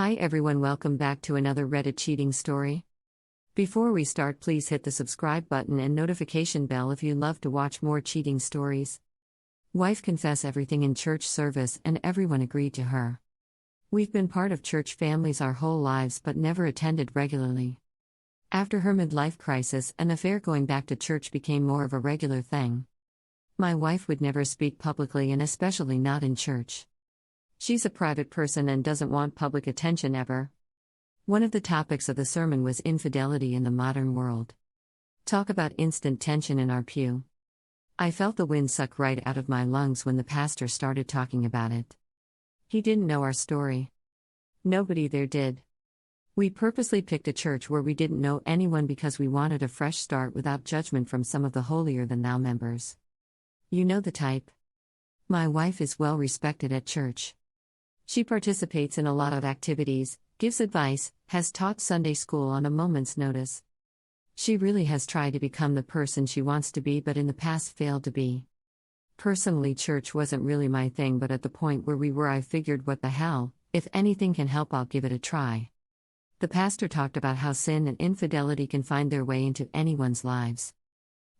Hi everyone, welcome back to another Reddit cheating story. Before we start, please hit the subscribe button and notification bell if you love to watch more cheating stories. Wife confess everything in church service and everyone agreed to her. We've been part of church families our whole lives but never attended regularly. After her midlife crisis, an affair going back to church became more of a regular thing. My wife would never speak publicly and especially not in church. She's a private person and doesn't want public attention ever. One of the topics of the sermon was infidelity in the modern world. Talk about instant tension in our pew. I felt the wind suck right out of my lungs when the pastor started talking about it. He didn't know our story. Nobody there did. We purposely picked a church where we didn't know anyone because we wanted a fresh start without judgment from some of the holier-than-thou members. You know the type. My wife is well respected at church. She participates in a lot of activities, gives advice, has taught Sunday school on a moment's notice. She really has tried to become the person she wants to be but in the past failed to be. Personally, church wasn't really my thing, but at the point where we were I figured what the hell, if anything can help I'll give it a try. The pastor talked about how sin and infidelity can find their way into anyone's lives.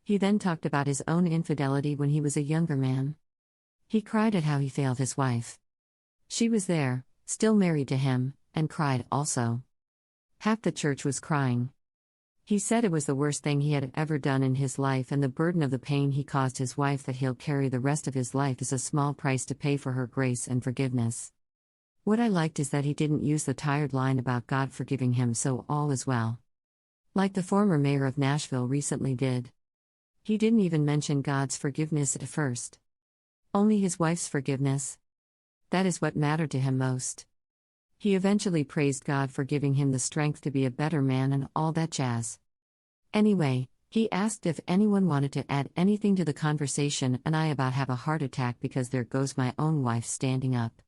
He then talked about his own infidelity when he was a younger man. He cried at how he failed his wife. She was there, still married to him, and cried also. Half the church was crying. He said it was the worst thing he had ever done in his life, and the burden of the pain he caused his wife that he'll carry the rest of his life is a small price to pay for her grace and forgiveness. What I liked is that he didn't use the tired line about God forgiving him so all is well. Like the former mayor of Nashville recently did. He didn't even mention God's forgiveness at first. Only his wife's forgiveness. That is what mattered to him most. He eventually praised God for giving him the strength to be a better man and all that jazz. Anyway, he asked if anyone wanted to add anything to the conversation, and I about have a heart attack because there goes my own wife standing up.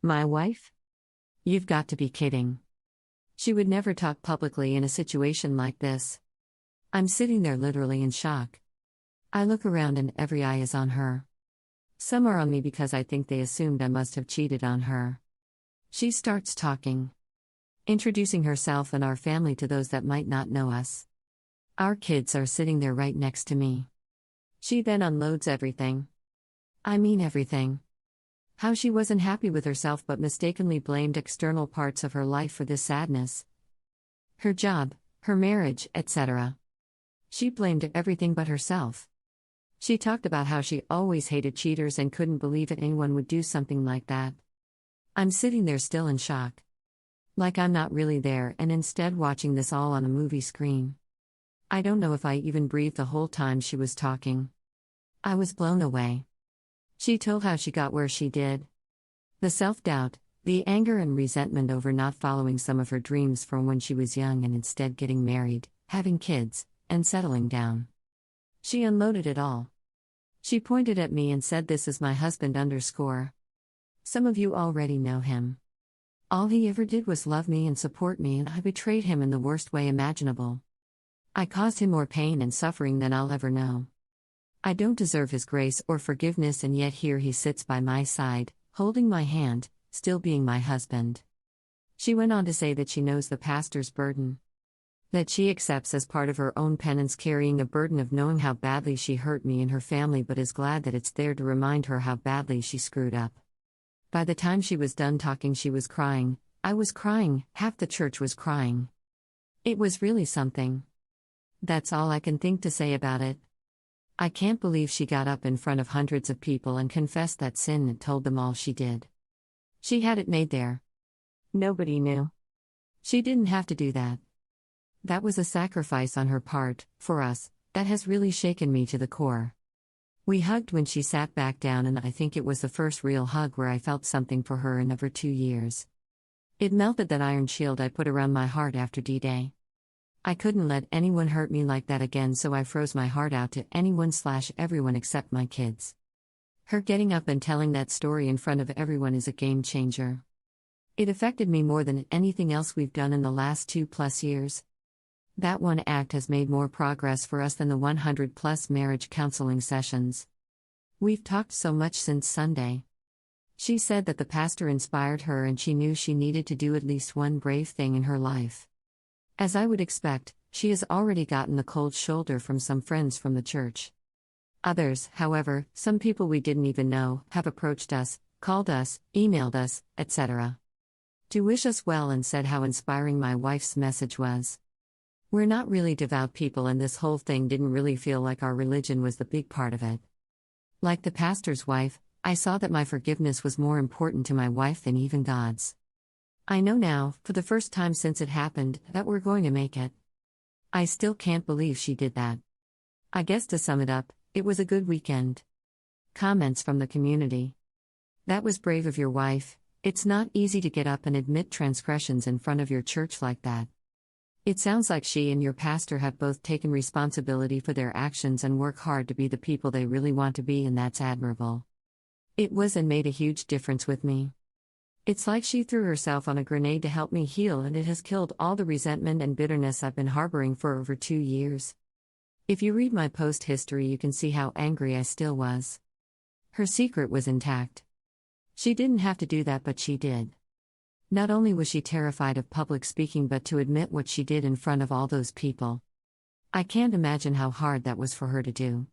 My wife? You've got to be kidding. She would never talk publicly in a situation like this. I'm sitting there literally in shock. I look around and every eye is on her. Some are on me because I think they assumed I must have cheated on her. She starts talking, introducing herself and our family to those that might not know us. Our kids are sitting there right next to me. She then unloads everything. I mean everything. How she wasn't happy with herself but mistakenly blamed external parts of her life for this sadness. Her job, her marriage, etc. She blamed everything but herself. She talked about how she always hated cheaters and couldn't believe that anyone would do something like that. I'm sitting there still in shock. Like I'm not really there and instead watching this all on a movie screen. I don't know if I even breathed the whole time she was talking. I was blown away. She told how she got where she did. The self-doubt, the anger and resentment over not following some of her dreams from when she was young and instead getting married, having kids, and settling down. She unloaded it all. She pointed at me and said, "This is my husband _." Some of you already know him. All he ever did was love me and support me, and I betrayed him in the worst way imaginable. I caused him more pain and suffering than I'll ever know. I don't deserve his grace or forgiveness, and yet here he sits by my side, holding my hand, still being my husband. She went on to say that she knows the pastor's burden. That she accepts as part of her own penance carrying the burden of knowing how badly she hurt me and her family, but is glad that it's there to remind her how badly she screwed up. By the time she was done talking, she was crying, I was crying, half the church was crying. It was really something. That's all I can think to say about it. I can't believe she got up in front of hundreds of people and confessed that sin and told them all she did. She had it made there. Nobody knew. She didn't have to do that. That was a sacrifice on her part, for us, that has really shaken me to the core. We hugged when she sat back down, and I think it was the first real hug where I felt something for her in over 2 years. It melted that iron shield I put around my heart after D-Day. I couldn't let anyone hurt me like that again, so I froze my heart out to anyone/everyone except my kids. Her getting up and telling that story in front of everyone is a game changer. It affected me more than anything else we've done in the last 2+ years. That one act has made more progress for us than the 100+ marriage counseling sessions. We've talked so much since Sunday. She said that the pastor inspired her and she knew she needed to do at least one brave thing in her life. As I would expect, she has already gotten the cold shoulder from some friends from the church. Others, however, some people we didn't even know, have approached us, called us, emailed us, etc. to wish us well and said how inspiring my wife's message was. We're not really devout people and this whole thing didn't really feel like our religion was the big part of it. Like the pastor's wife, I saw that my forgiveness was more important to my wife than even God's. I know now, for the first time since it happened, that we're going to make it. I still can't believe she did that. I guess to sum it up, it was a good weekend. Comments from the community. That was brave of your wife. It's not easy to get up and admit transgressions in front of your church like that. It sounds like she and your pastor have both taken responsibility for their actions and work hard to be the people they really want to be, and that's admirable. It was and made a huge difference with me. It's like she threw herself on a grenade to help me heal, and it has killed all the resentment and bitterness I've been harboring for over 2 years. If you read my post history, you can see how angry I still was. Her secret was intact. She didn't have to do that, but she did. Not only was she terrified of public speaking, but to admit what she did in front of all those people. I can't imagine how hard that was for her to do.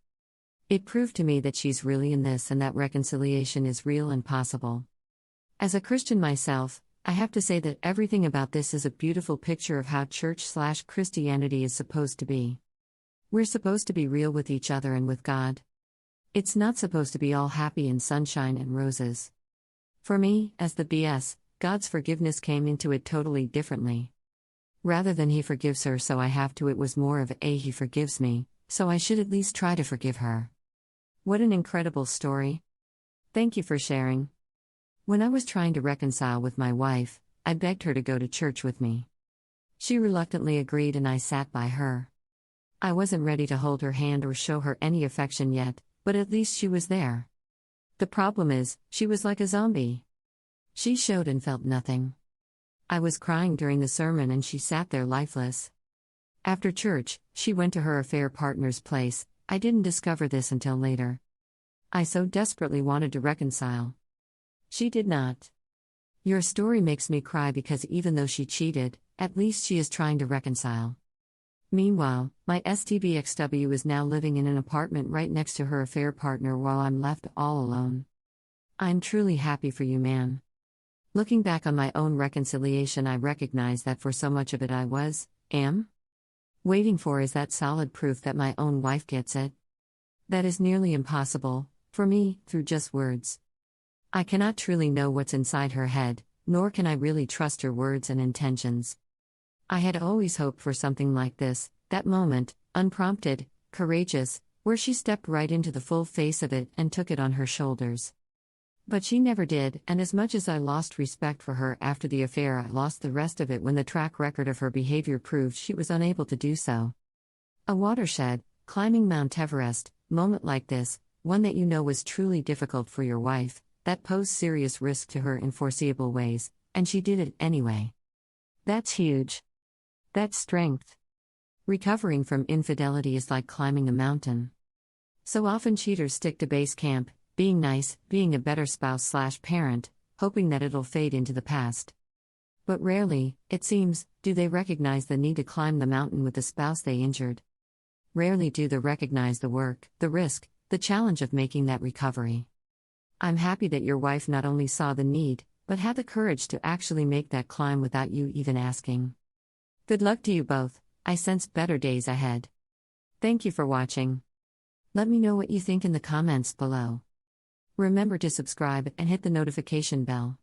It proved to me that she's really in this and that reconciliation is real and possible. As a Christian myself, I have to say that everything about this is a beautiful picture of how church/Christianity is supposed to be. We're supposed to be real with each other and with God. It's not supposed to be all happy and sunshine and roses. For me, as the BS, God's forgiveness came into it totally differently. Rather than he forgives her so I have to, it was more of a he forgives me, so I should at least try to forgive her. What an incredible story. Thank you for sharing. When I was trying to reconcile with my wife, I begged her to go to church with me. She reluctantly agreed and I sat by her. I wasn't ready to hold her hand or show her any affection yet, but at least she was there. The problem is, she was like a zombie. She showed and felt nothing. I was crying during the sermon and she sat there lifeless. After church, she went to her affair partner's place. I didn't discover this until later. I so desperately wanted to reconcile. She did not. Your story makes me cry because even though she cheated, at least she is trying to reconcile. Meanwhile, my STBXW is now living in an apartment right next to her affair partner while I'm left all alone. I'm truly happy for you, man. Looking back on my own reconciliation, I recognize that for so much of it I am waiting for is that solid proof that my own wife gets it. That is nearly impossible, for me, through just words. I cannot truly know what's inside her head, nor can I really trust her words and intentions. I had always hoped for something like this, that moment, unprompted, courageous, where she stepped right into the full face of it and took it on her shoulders. But she never did, and as much as I lost respect for her after the affair, I lost the rest of it when the track record of her behavior proved she was unable to do so. A watershed, climbing Mount Everest, moment like this, one that you know was truly difficult for your wife, that posed serious risk to her in foreseeable ways, and she did it anyway. That's huge. That's strength. Recovering from infidelity is like climbing a mountain. So often cheaters stick to base camp, being nice, being a better spouse/parent, hoping that it'll fade into the past. But rarely, it seems, do they recognize the need to climb the mountain with the spouse they injured. Rarely do they recognize the work, the risk, the challenge of making that recovery. I'm happy that your wife not only saw the need, but had the courage to actually make that climb without you even asking. Good luck to you both. I sense better days ahead. Thank you for watching. Let me know what you think in the comments below. Remember to subscribe and hit the notification bell.